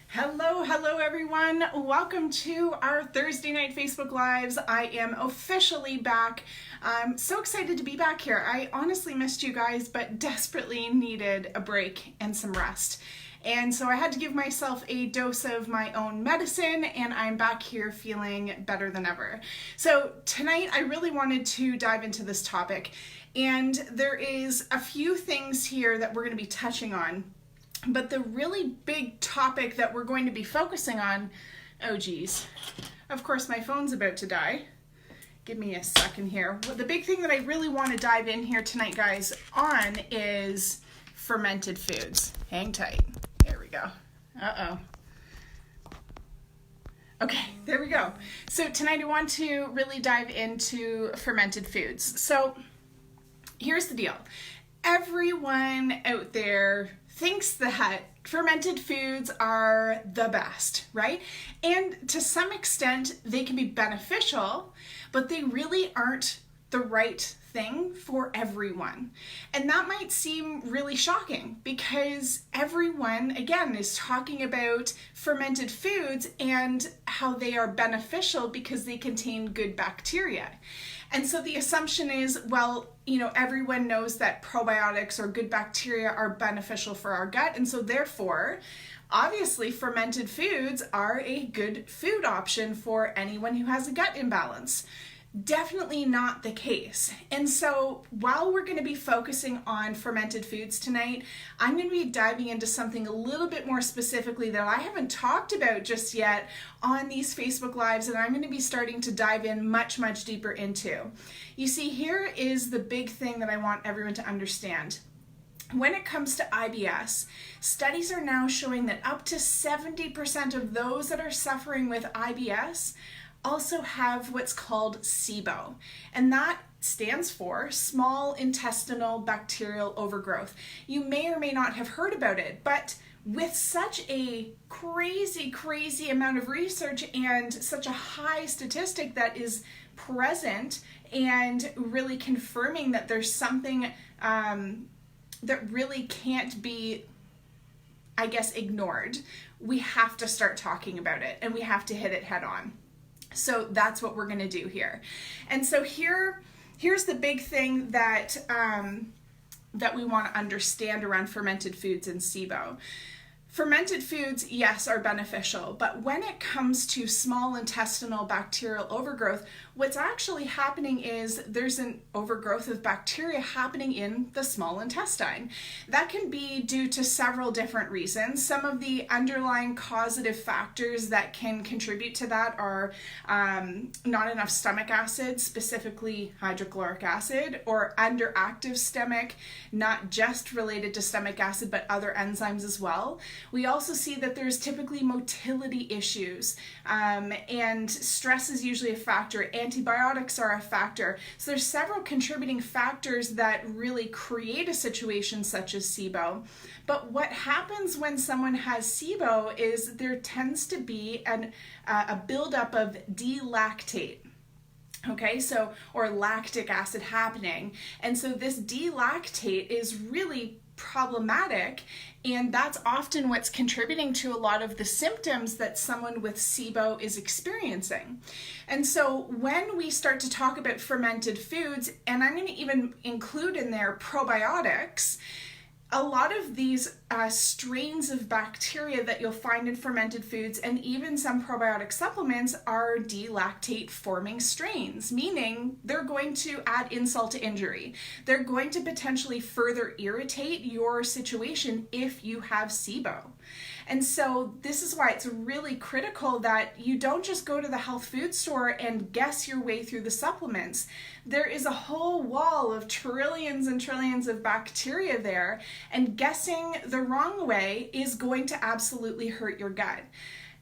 Hello everyone. Welcome to our Thursday night Facebook Lives. I am officially back. I'm so excited to be back here. I honestly missed you guys, but desperately needed a break and some rest. And so I had to give myself a dose of my own medicine, and I'm back here feeling better than ever. So tonight I really wanted to dive into this topic, and there is a few things here that we're going to be touching on. But the really big topic that we're going to be focusing on, oh geez, of course my phone's about to die. Give me a second here. Well, the big thing that I really want to dive in here tonight, guys, on is fermented foods. Hang tight. There we go. Uh-oh. Okay, there we go. So tonight I want to really dive into fermented foods. So here's the deal. Everyone out there thinks that fermented foods are the best, right? And to some extent, they can be beneficial, but they really aren't the right thing for everyone. And that might seem really shocking because everyone, again, is talking about fermented foods and how they are beneficial because they contain good bacteria. And so the assumption is, well, everyone knows that probiotics or good bacteria are beneficial for our gut. And so therefore, obviously, fermented foods are a good food option for anyone who has a gut imbalance. Definitely not the case. And so while we're going to be focusing on fermented foods tonight, I'm going to be diving into something a little bit more specifically that I haven't talked about just yet on these Facebook Lives, and I'm going to be starting to dive in much deeper into. You see, here is the big thing that I want everyone to understand. When it comes to IBS, studies are now showing that up to 70% of those that are suffering with IBS also have what's called SIBO, and that stands for small intestinal bacterial overgrowth. You may or may not have heard about it, but with such a crazy amount of research and such a high statistic that is present and really confirming that there's something that really can't be, I guess, ignored, we have to start talking about it and we have to hit it head on. So that's what we're going to do here. And so here's the big thing that that we want to understand around fermented foods and SIBO. Fermented foods, yes, are beneficial, but when it comes to small intestinal bacterial overgrowth, what's actually happening is there's an overgrowth of bacteria happening in the small intestine. That can be due to several different reasons. Some of the underlying causative factors that can contribute to that are not enough stomach acid, specifically hydrochloric acid, or underactive stomach, not just related to stomach acid, but other enzymes as well. We also see that there's typically motility issues, and stress is usually a factor. Antibiotics are a factor. So there's several contributing factors that really create a situation such as SIBO. But what happens when someone has SIBO is there tends to be a buildup of D-lactate. Okay, so, or lactic acid happening. And so this D-lactate is really problematic, and that's often what's contributing to a lot of the symptoms that someone with SIBO is experiencing. And so when we start to talk about fermented foods, and I'm going to even include in there probiotics, a lot of these strains of bacteria that you'll find in fermented foods and even some probiotic supplements are D-lactate forming strains, meaning they're going to add insult to injury. They're going to potentially further irritate your situation if you have SIBO. And so this is why it's really critical that you don't just go to the health food store and guess your way through the supplements. There is a whole wall of trillions and trillions of bacteria there, and guessing the wrong way is going to absolutely hurt your gut.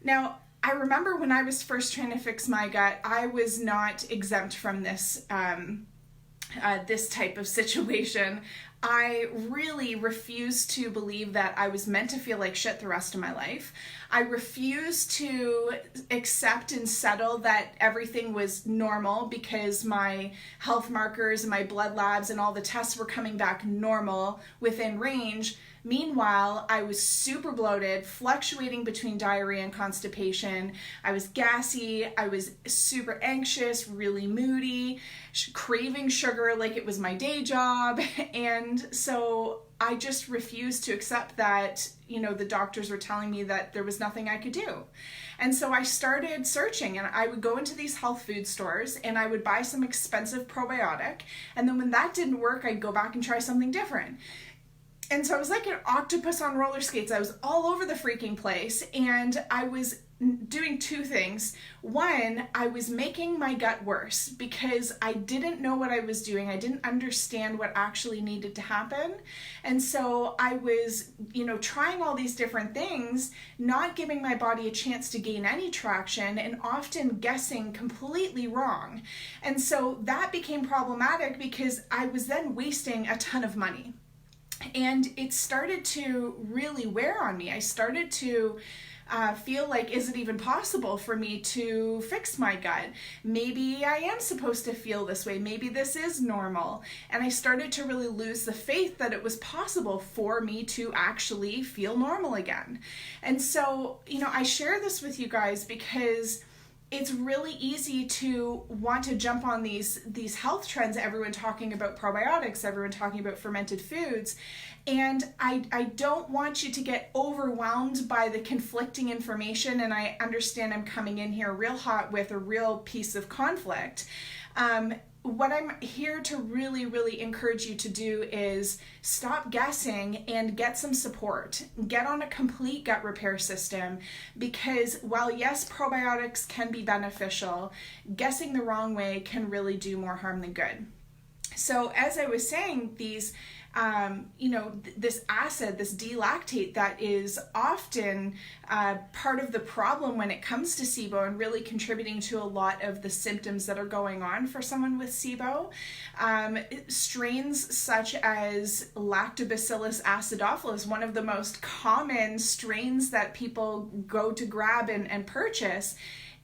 Now, I remember when I was first trying to fix my gut, I was not exempt from this this type of situation. I really refused to believe that I was meant to feel like shit the rest of my life. I refused to accept and settle that everything was normal because my health markers and my blood labs and all the tests were coming back normal within range. Meanwhile, I was super bloated, fluctuating between diarrhea and constipation. I was gassy, I was super anxious, really moody, craving sugar like it was my day job. And so I just refused to accept that, the doctors were telling me that there was nothing I could do. And so I started searching, and I would go into these health food stores and I would buy some expensive probiotic. And then when that didn't work, I'd go back and try something different. And so I was like an octopus on roller skates. I was all over the freaking place, and I was doing two things. One, I was making my gut worse because I didn't know what I was doing. I didn't understand what actually needed to happen. And so I was, trying all these different things, not giving my body a chance to gain any traction, and often guessing completely wrong. And so that became problematic because I was then wasting a ton of money. And it started to really wear on me. I started to feel like, is it even possible for me to fix my gut? Maybe I am supposed to feel this way. Maybe this is normal. And I started to really lose the faith that it was possible for me to actually feel normal again. And so, I share this with you guys because it's really easy to want to jump on these health trends, everyone talking about probiotics, everyone talking about fermented foods. And I don't want you to get overwhelmed by the conflicting information. And I understand I'm coming in here real hot with a real piece of conflict. What I'm here to really, really encourage you to do is stop guessing and get some support. Get on a complete gut repair system, because while yes, probiotics can be beneficial, guessing the wrong way can really do more harm than good. So as I was saying, these this acid, this D-lactate, that is often part of the problem when it comes to SIBO and really contributing to a lot of the symptoms that are going on for someone with SIBO. Strains such as Lactobacillus acidophilus, one of the most common strains that people go to grab and purchase,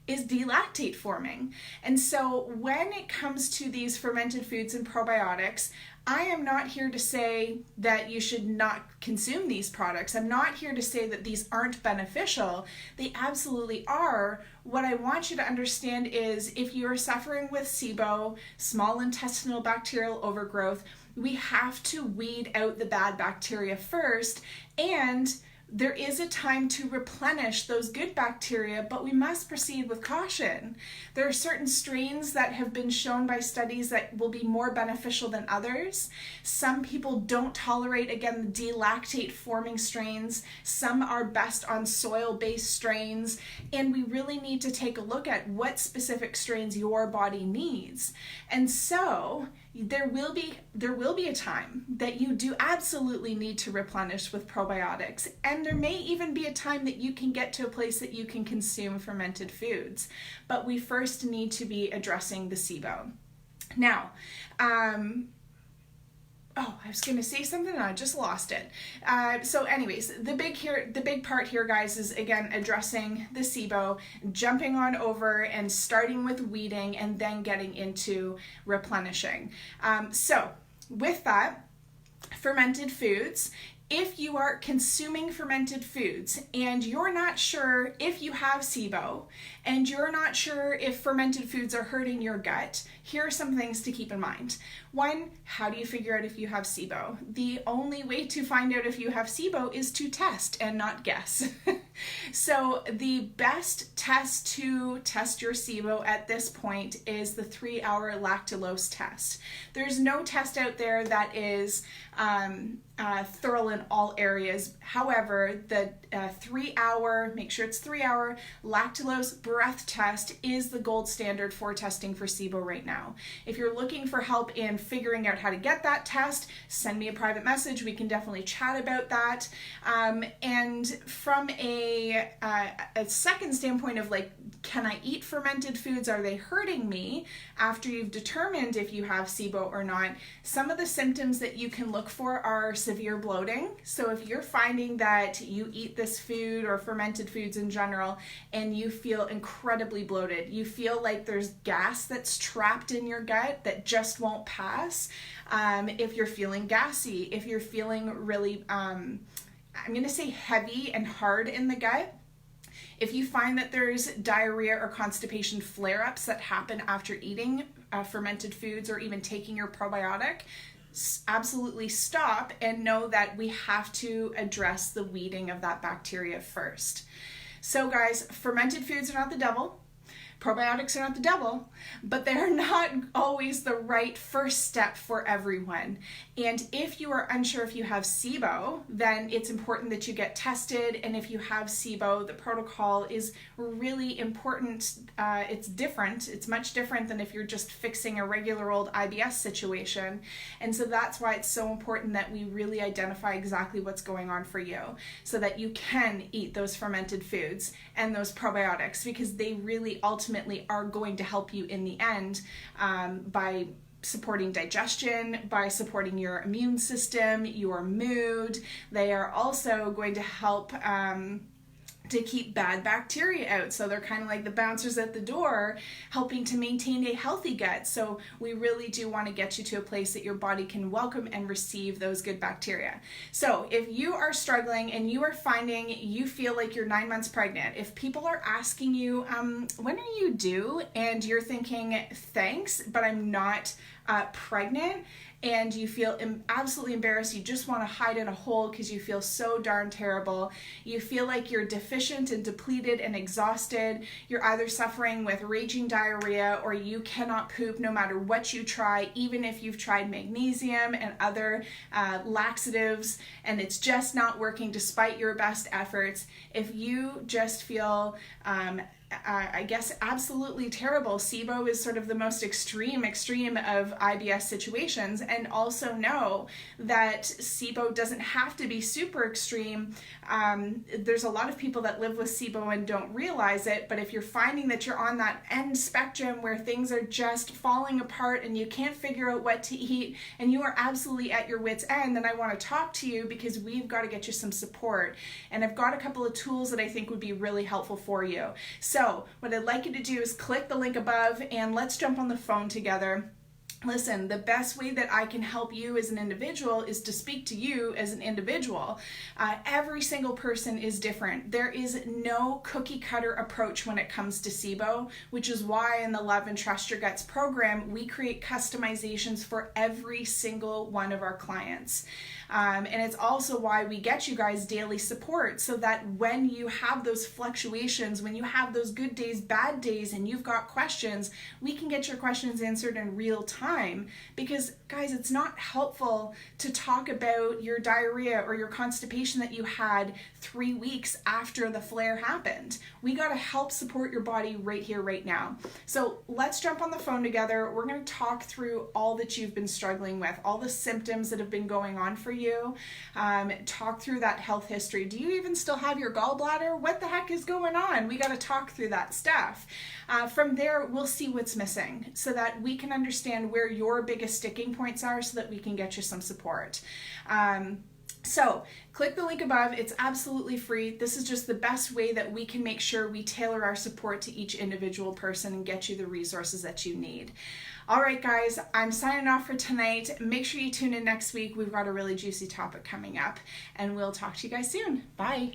is D-lactate forming. And so when it comes to these fermented foods and probiotics, I am not here to say that you should not consume these products. I'm not here to say that these aren't beneficial. They absolutely are. What I want you to understand is if you are suffering with SIBO, small intestinal bacterial overgrowth, we have to weed out the bad bacteria first, and there is a time to replenish those good bacteria, but we must proceed with caution. There are certain strains that have been shown by studies that will be more beneficial than others. Some people don't tolerate, again, the D-lactate forming strains. Some are best on soil-based strains, and we really need to take a look at what specific strains your body needs. And so there will be a time that you do absolutely need to replenish with probiotics, and there may even be a time that you can get to a place that you can consume fermented foods, but we first need to be addressing the SIBO. Now, I was going to say something and I just lost it. So anyways, the big part here, guys, is again addressing the SIBO, jumping on over and starting with weeding and then getting into replenishing. So with that, fermented foods. If you are consuming fermented foods and you're not sure if you have SIBO and you're not sure if fermented foods are hurting your gut, here are some things to keep in mind. One, how do you figure out if you have SIBO? The only way to find out if you have SIBO is to test and not guess. So the best test to test your SIBO at this point is the 3-hour lactulose test. There's no test out there that is thorough in all areas. However, the 3-hour, make sure it's 3-hour lactulose breath test is the gold standard for testing for SIBO right now. If you're looking for help in figuring out how to get that test, send me a private message. We can definitely chat about that. And from a second standpoint of like, can I eat fermented foods? Are they hurting me? After you've determined if you have SIBO or not, some of the symptoms that you can look for are severe bloating. So if you're finding that you eat this food or fermented foods in general and you feel incredibly bloated, you feel like there's gas that's trapped in your gut that just won't pass, if you're feeling gassy, if you're feeling really, I'm going to say heavy and hard in the gut, if you find that there's diarrhea or constipation flare-ups that happen after eating fermented foods or even taking your probiotic, absolutely stop and know that we have to address the weeding of that bacteria first. So guys, fermented foods are not the devil. Probiotics are not the devil, but they're not always the right first step for everyone. And if you are unsure if you have SIBO, then it's important that you get tested. And if you have SIBO, the protocol is really important. It's different. It's much different than if you're just fixing a regular old IBS situation. And so that's why it's so important that we really identify exactly what's going on for you so that you can eat those fermented foods and those probiotics, because they really ultimately are going to help you in the end by supporting digestion, by supporting your immune system, your mood. They are also going to help to keep bad bacteria out. So they're kind of like the bouncers at the door, helping to maintain a healthy gut. So we really do want to get you to a place that your body can welcome and receive those good bacteria. So if you are struggling and you are finding you feel like you're 9 months pregnant, if people are asking you, when are you due? And you're thinking, thanks, but I'm not pregnant, and you feel absolutely embarrassed, you just want to hide in a hole because you feel so darn terrible, you feel like you're deficient and depleted and exhausted, you're either suffering with raging diarrhea or you cannot poop no matter what you try, even if you've tried magnesium and other laxatives, and it's just not working despite your best efforts. If you just feel I guess absolutely terrible. SIBO is sort of the most extreme of IBS situations, and also know that SIBO doesn't have to be super extreme. There's a lot of people that live with SIBO and don't realize it, but if you're finding that you're on that end spectrum where things are just falling apart and you can't figure out what to eat and you are absolutely at your wit's end, then I want to talk to you, because we've got to get you some support. And I've got a couple of tools that I think would be really helpful for you. So what I'd like you to do is click the link above and let's jump on the phone together. Listen, the best way that I can help you as an individual is to speak to you as an individual. Every single person is different. There is no cookie cutter approach when it comes to SIBO, which is why in the Love and Trust Your Guts program, we create customizations for every single one of our clients. And it's also why we get you guys daily support, so that when you have those fluctuations, when you have those good days, bad days, and you've got questions, we can get your questions answered in real time. Because guys, it's not helpful to talk about your diarrhea or your constipation that you had 3 weeks after the flare happened. We got to help support your body right here, right now. So let's jump on the phone together. We're going to talk through all that you've been struggling with, all the symptoms that have been going on for you. Talk through that health history. Do you even still have your gallbladder? What the heck is going on? We got to talk through that stuff. From there, we'll see what's missing so that we can understand where your biggest sticking points are, so that we can get you some support. So click the link above. It's absolutely free. This is just the best way that we can make sure we tailor our support to each individual person and get you the resources that you need. All right, guys, I'm signing off for tonight. Make sure you tune in next week. We've got a really juicy topic coming up, and we'll talk to you guys soon. Bye.